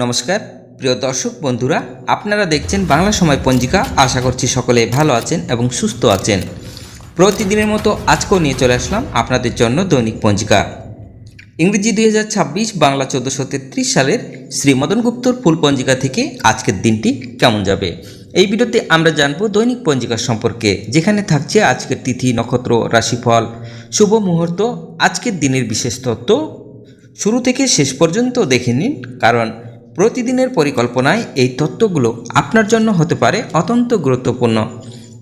নমস্কার প্রিয় দর্শক বন্ধুরা, আপনারা দেখছেন বাংলা সময় পঞ্জিকা। আশা করছি সকলে ভালো আছেন এবং সুস্থ আছেন। প্রতিদিনের মতো আজকেও নিয়ে চলে আসলাম আপনাদের জন্য দৈনিক পঞ্জিকা। ইংরেজি 2026, বাংলা 1433 সালের শ্রী মদন গুপ্তর ফুল পঞ্জিকা থেকে আজকের দিনটি কেমন যাবে। এই ভিডিওতে আমরা জানব দৈনিক পঞ্জিকা সম্পর্কে, যেখানে থাকছে আজকের তিথি, নক্ষত্র, রাশিফল, শুভ মুহূর্ত, আজকের দিনের বিশেষ তথ্য। শুরু থেকে শেষ পর্যন্ত দেখে নিন, কারণ প্রতিদিনের পরিকল্পনায় এই তথ্যগুলো আপনার জন্য হতে পারে অত্যন্ত গুরুত্বপূর্ণ।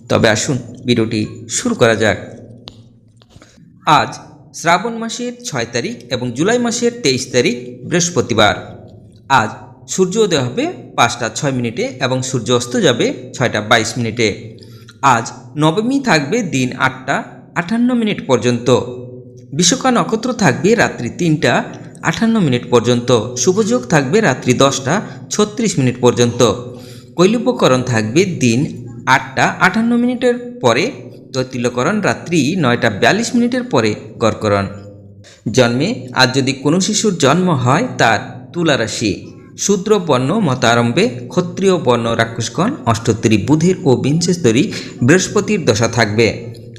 তবে আসুন ভিডিওটি শুরু করা যাক। আজ শ্রাবণ মাসের 6 তারিখ এবং জুলাই মাসের 23 তারিখ বৃহস্পতিবার। আজ সূর্যোদয় হবে 5টা 6 মিনিটে এবং সূর্য অস্ত যাবে 6টা 22 মিনিটে। আজ নবমী থাকবে দিন 8টা 58 মিনিট পর্যন্ত। বিশাখা নক্ষত্র থাকবে রাত্রি 3টা 58 মিনিট পর্যন্ত। শুভযোগ থাকবে রাত্রি 10টা 36 মিনিট পর্যন্ত। কৈলব্যকরণ থাকবে দিন 8টা 58 মিনিটের পরে। তৈতিল্যকরণ রাত্রি 9টা 42 মিনিটের পরে গড়করণ। জন্মে আজ যদি কোনো শিশুর জন্ম হয়, তার তুলা রাশি, শূদ্র বর্ণ মতারম্ভে, ক্ষত্রিয় বর্ণ রাক্ষসগণ, অষ্টোত্তরী বুধের ও বিংশস্তরী বৃহস্পতির দশা থাকবে।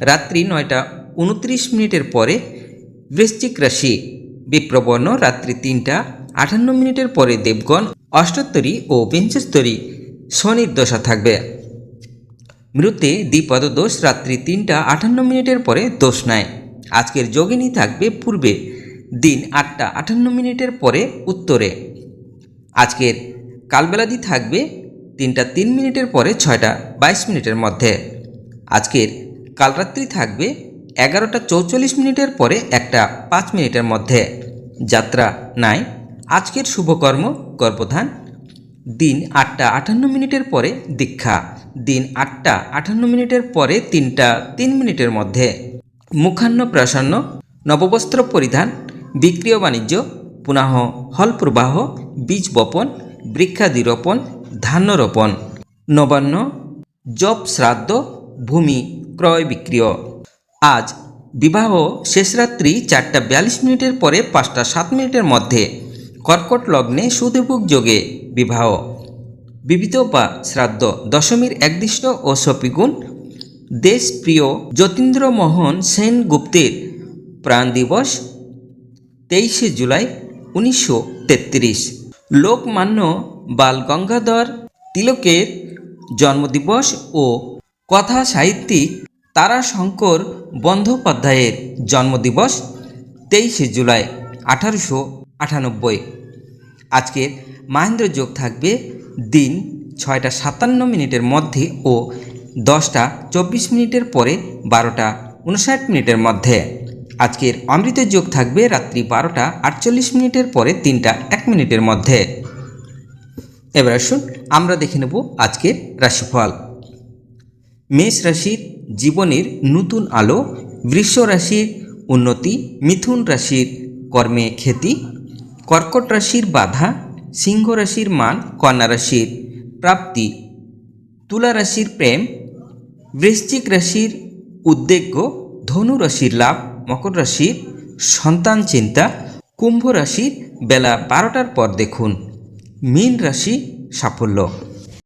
রাত্রি 9টা 29 মিনিটের পরে বৃশ্চিক রাশি, বিপ্রবর্ণ রাত্রি 3টা 58 মিনিটের পরে দেবগণ, অষ্টোত্তরী ও বিংশস্তরী শনির দশা থাকবে। মৃতে দ্বিপদ দোষ রাত্রি 3টা 58 মিনিটের পরে দোষ নাই। আজকের যোগিনী থাকবে পূর্বে দিন 8টা 58 মিনিটের পরে উত্তরে। আজকের কালবেলাদি থাকবে 3টা 3 মিনিটের পরে 6টা 22 মিনিটের মধ্যে। আজকের কালরাত্রি থাকবে 11টা 44 মিনিটের পরে 1টা 5 মিনিটের মধ্যে। যাত্রা নাই। আজকের শুভকর্ম গর্ভধান। দিন 8টা 58 মিনিটের পরে দীক্ষা। দিন 8টা 58 মিনিটের পরে 3টা 3 মিনিটের মধ্যে। মুখান্ন প্রাসান্ন, নববস্ত্র পরিধান, বিক্রিয় বাণিজ্য, পুনঃ হল প্রবাহ, বীজ বপন, বৃক্ষাদি রোপণ, ধান্য রোপণ। নবান্ন, জপ শ্রাদ্ধ, ভূমি ক্রয় বিক্রিয়। আজ বিবাহ শেষ রাত্রি 4টা 42 মিনিটের পরে 5টা 7 মিনিটের মধ্যে। কর্কট লগ্নে সুদেবক যোগে বিবাহ। বিবিধ বা শ্রাদ্ধ। দশমীর একদিষ্ট ও সপিগুণ। দেশপ্রিয় যতীন্দ্রমোহন সেনগুপ্তের প্রাণ দিবস 23শে জুলাই 1933। লোকমান্য বাল গঙ্গাধর তিলকের জন্মদিবস ও কথা সাহিত্যিক তারাশঙ্কর বন্দ্যোপাধ্যায়ের জন্মদিবস 23শে জুলাই 1898। আজকের মাহেন্দ্র যোগ থাকবে দিন 6টা 57 মিনিটের মধ্যে ও 10টা 24 মিনিটের পরে 12টা 59 মিনিটের মধ্যে। আজকের অমৃত যোগ থাকবে রাত্রি 12টা 48 মিনিটের পরে 3টা 1 মিনিটের মধ্যে। এবার আসুন আমরা দেখে নেব আজকের রাশিফল। মেষ রাশির জীবনের নতুন আলো, বৃষ রাশির উন্নতি, মিথুন রাশির কর্মে খ্যাতি, কর্কট রাশির বাধা, সিংহ রাশির মান, কন্যা রাশির প্রাপ্তি, তুলা রাশির প্রেম, বৃশ্চিক রাশির উদ্বেগ, ধনু রাশির লাভ, মকর রাশির সন্তান চিন্তা, কুম্ভ রাশির বেলা 12টার পর দেখুন, মীন রাশি সাফল্য।